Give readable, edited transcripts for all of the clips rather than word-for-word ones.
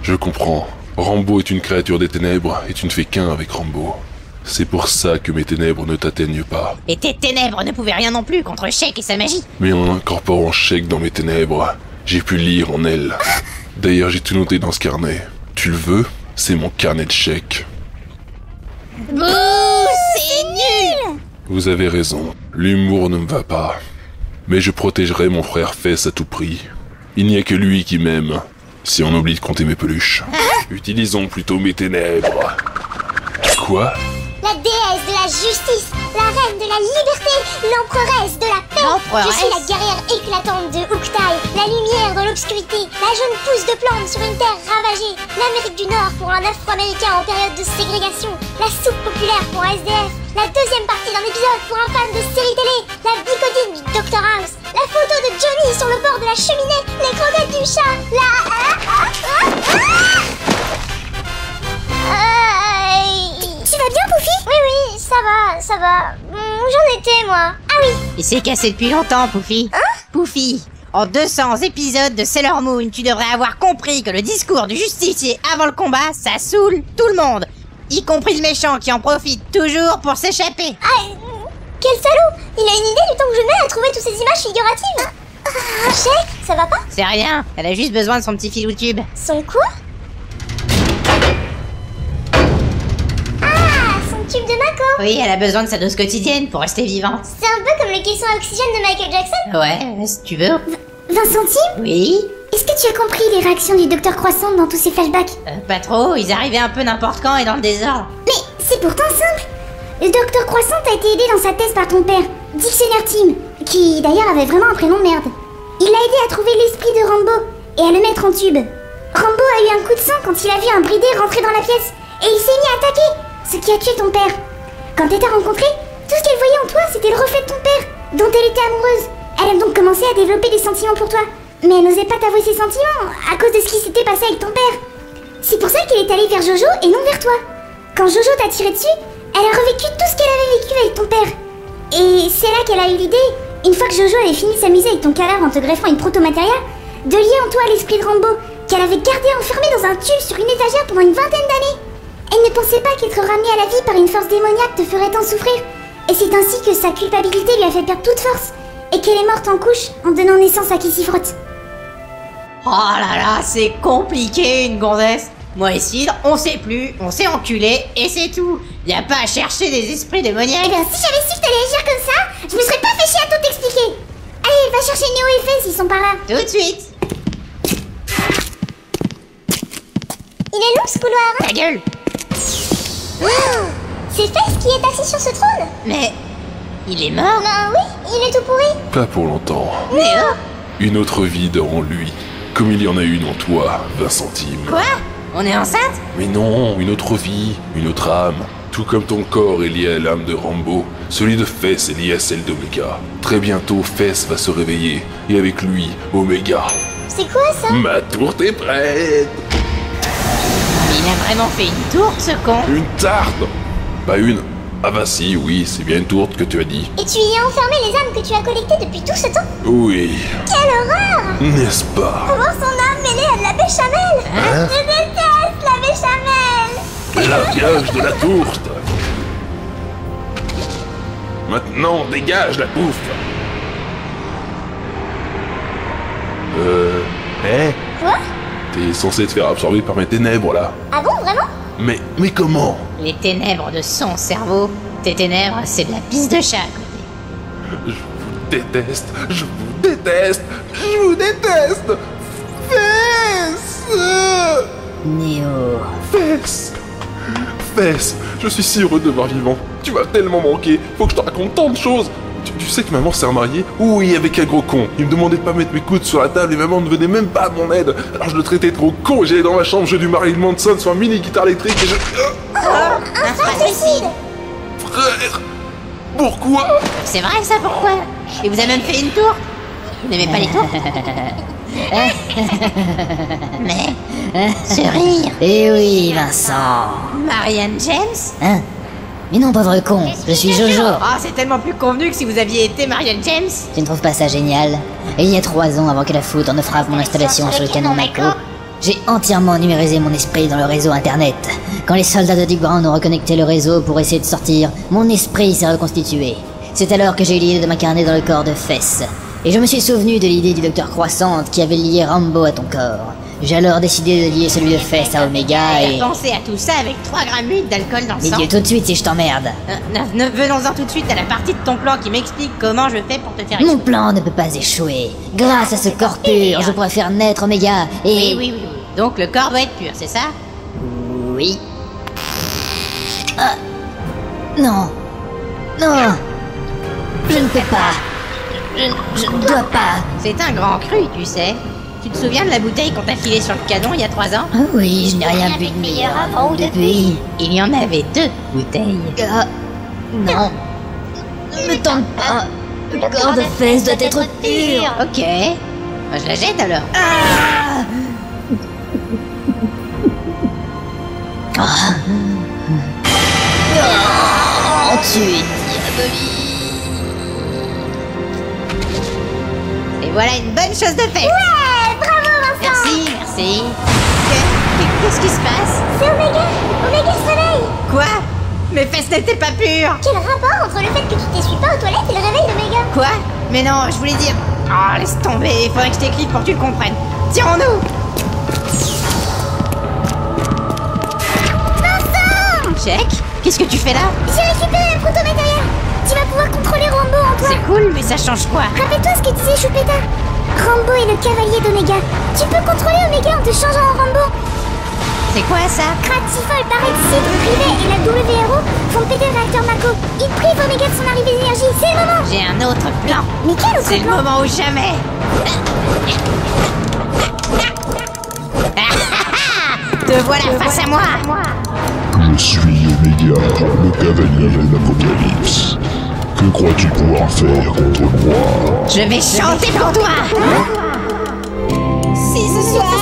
Je comprends. Rambo est une créature des ténèbres et tu ne fais qu'un avec Rambo. C'est pour ça que mes ténèbres ne t'atteignent pas. Et tes ténèbres ne pouvaient rien non plus contre Sheik et sa magie. Mais en incorporant Sheik dans mes ténèbres, j'ai pu lire en elle. D'ailleurs, j'ai tout noté dans ce carnet. Tu le veux? C'est mon carnet de Sheik. Bouh, c'est nul! Vous avez raison, l'humour ne me va pas. Mais je protégerai mon frère Fess à tout prix. Il n'y a que lui qui m'aime, si on oublie de compter mes peluches. Utilisons plutôt mes ténèbres. Quoi? La déesse de la justice, la reine de la liberté, l'emperesse de la paix. L'emperesse? Je suis la guerrière éclatante de Uktai, la lumière dans l'obscurité, la jeune pousse de plante sur une terre ravagée, l'Amérique du Nord pour un Afro-Américain en période de ségrégation, la soupe populaire pour un SDF, la deuxième partie d'un épisode pour un fan de série télé, la bicodine du Dr House, la photo de Johnny sur le bord de la cheminée, les croquettes du chat, Tu vas bien, Poufy? Oui, ça va. J'en étais, moi. Ah oui. Il s'est cassé depuis longtemps, Poufy. Hein? Poufy, en 200 épisodes de Sailor Moon, tu devrais avoir compris que le discours du justicier avant le combat, ça saoule tout le monde. Y compris le méchant qui en profite toujours pour s'échapper. Ah, quel salaud! Il a une idée du temps que je mets à trouver toutes ces images figuratives. Sheik, ça va pas? C'est rien, elle a juste besoin de son petit filou tube. Son quoi? Ah, son tube de Mako. Oui, elle a besoin de sa dose quotidienne pour rester vivante. C'est un peu comme le caisson à oxygène de Michael Jackson. Ouais, si tu veux. Vincentime? Oui. Est-ce que tu as compris les réactions du docteur Croissant dans tous ces flashbacks? Pas trop, ils arrivaient un peu n'importe quand et dans le désordre. Mais c'est pourtant simple. Le docteur Croissant a été aidé dans sa thèse par ton père, Dictionnaire Tim, qui d'ailleurs avait vraiment un prénom de merde. Il l'a aidé à trouver l'esprit de Rambo et à le mettre en tube. Rambo a eu un coup de sang quand il a vu un bridé rentrer dans la pièce et il s'est mis à attaquer, ce qui a tué ton père. Quand elle t'a rencontré, tout ce qu'elle voyait en toi c'était le reflet de ton père, dont elle était amoureuse. Elle a donc commencé à développer des sentiments pour toi. Mais elle n'osait pas t'avouer ses sentiments à cause de ce qui s'était passé avec ton père. C'est pour ça qu'elle est allée vers Jojo et non vers toi. Quand Jojo t'a tiré dessus, elle a revécu tout ce qu'elle avait vécu avec ton père. Et c'est là qu'elle a eu l'idée, une fois que Jojo avait fini de s'amuser avec ton cadavre en te greffant une proto-matéria, de lier en toi l'esprit de Rambo, qu'elle avait gardé enfermé dans un tube sur une étagère pendant une vingtaine d'années. Elle ne pensait pas qu'être ramenée à la vie par une force démoniaque te ferait tant souffrir. Et c'est ainsi que sa culpabilité lui a fait perdre toute force, et qu'elle est morte en couche en donnant naissance à qui s'y frotte. Oh là là, c'est compliqué une gonzesse. Moi et Cidre, on sait plus, on s'est enculé et c'est tout. Y a pas à chercher des esprits démoniaques. Eh bien, si j'avais su que t'allais agir comme ça, je me serais pas fait chier à tout t'expliquer. Allez, va chercher Néo et Fess, ils sont par là. Tout de suite. Il est long ce couloir. Ta gueule. Wow, c'est Fess qui est assis sur ce trône. Mais il est mort. Ben oui, il est tout pourri. Pas pour longtemps. Néo. Une autre vie dort en lui, comme il y en a une en toi, Vincentime. Quoi? On est enceinte? Mais non, une autre vie, une autre âme. Tout comme ton corps est lié à l'âme de Rambo, celui de Fess est lié à celle d'Omega. Très bientôt, Fess va se réveiller, et avec lui, Omega. C'est quoi ça? Ma tourte est prête! Il a vraiment fait une tourte, ce con. Une tarte! Pas une. Ah bah si, oui, c'est bien une tourte que tu as dit. Et tu y as enfermé les âmes que tu as collectées depuis tout ce temps? Oui, Quelle horreur! n'est-ce pas? Comment son âme mêlée à de la béchamel? Hein? Je déteste la béchamel! La gage de la tourte! Maintenant, dégage la bouffe! Quoi? T'es censé te faire absorber par mes ténèbres, là. Ah bon, vraiment? Mais comment? Les ténèbres de son cerveau. Tes ténèbres, c'est de la pisse de chat à côté. Je vous déteste, je vous déteste, je vous déteste! Fess! Néo. Fess! Fess, je suis si heureux de te voir vivant. Tu m'as tellement manqué, faut que je te raconte tant de choses. Tu sais que maman s'est remariée? Oui, avec un gros con. Il me demandait de pas mettre mes coudes sur la table et maman ne venait même pas à mon aide. Alors je le traitais trop con et j'allais dans ma chambre jouer du Marilyn Manson sur un mini guitare électrique et je... Un fratricide! Frère! Pourquoi? C'est vrai ça, pourquoi? Il vous a même fait une tour? Vous n'aimez pas les tours? Mais... ce rire... Eh oui, Vincent. Marianne James? Hein? Mais non, pauvre con, je suis Jojo. Ah, c'est tellement plus convenu que si vous aviez été Marianne James. Tu ne trouves pas ça génial? Et il y a 3 ans, avant que la foudre ne frappe mon installation sur le canon Mako, J'ai entièrement numérisé mon esprit dans le réseau internet. Quand les soldats de Dick Brown ont reconnecté le réseau pour essayer de sortir, mon esprit s'est reconstitué. C'est alors que j'ai eu l'idée de m'incarner dans le corps de Fess. Et je me suis souvenu de l'idée du docteur Croissante qui avait lié Rambo à ton corps. J'ai alors décidé de lier celui de Fess à Omega et... Pensez à tout ça avec 3 grammes d'alcool dans le sang. Dis-le tout de suite si je t'emmerde. Venons-en tout de suite à la partie de ton plan qui m'explique comment je fais pour te faire Mon plan ne peut pas échouer. Grâce à ce corps pur, je pourrais faire naître Omega et... Oui. Donc le corps doit être pur, c'est ça? Oui. Non. Non. Je ne peux pas. Je ne dois pas. C'est un grand cru, tu sais. Tu te souviens de la bouteille qu'on t'a filée sur le canon il y a 3 ans? Oui, je n'ai rien bu de meilleur avant ou depuis. Il y en avait 2 bouteilles. Non. Ne me tente pas. Le corps de Fess doit être pur. Ok. Moi, je la jette alors. Oh, tu es diabolique. Et voilà une bonne chose de faite. Ouais, bravo Vincent. Merci. Qu'est-ce qui se passe? C'est Omega. Omega se réveille. Quoi? Mes fesses n'étaient pas pures. Quel rapport entre le fait que tu t'essuies pas aux toilettes et le réveil d'Omega? Quoi? Mais non, je voulais dire... Oh, laisse tomber, il faudrait que je t'écrive pour que tu le comprennes. Tirons-nous. Vincent! Check. Qu'est-ce que tu fais là? J'ai récupéré un proto-matériel. Tu vas pouvoir contrôler Rambo en toi. C'est cool, mais ça change quoi? Rappelle-toi ce que disait Choupetta. Rambo est le cavalier d'Omega. Tu peux contrôler Omega en te changeant en Rambo. C'est quoi ça? Kratifol, Parexide, Privet et la WRO font péter le réacteur Mako. Ils privent Omega de son arrivée d'énergie. C'est le moment. J'ai un autre plan. Mais quel autre C'est le plan? moment ou jamais. Te voilà face à moi. Je suis Omega, le cavalier de l'Apocalypse. Que crois-tu pouvoir faire contre moi? Je vais chanter pour toi. Si ce soir.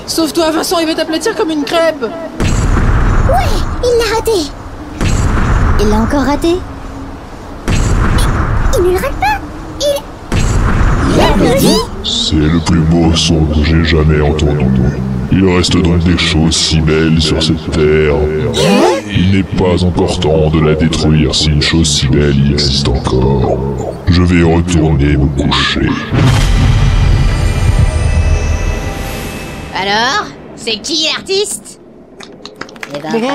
Sauve-toi, Vincent, il va t'aplatir comme une crêpe. Ouais, il l'a raté. Il l'a encore raté? Il ne le rate pas. Il applaudit. C'est le plus beau son que j'ai jamais entendu. Il reste donc des choses si belles sur cette terre. Il n'est pas encore temps de la détruire si une chose si belle y existe encore. Je vais retourner me coucher. Alors, c'est qui l'artiste? Eh ben, Super.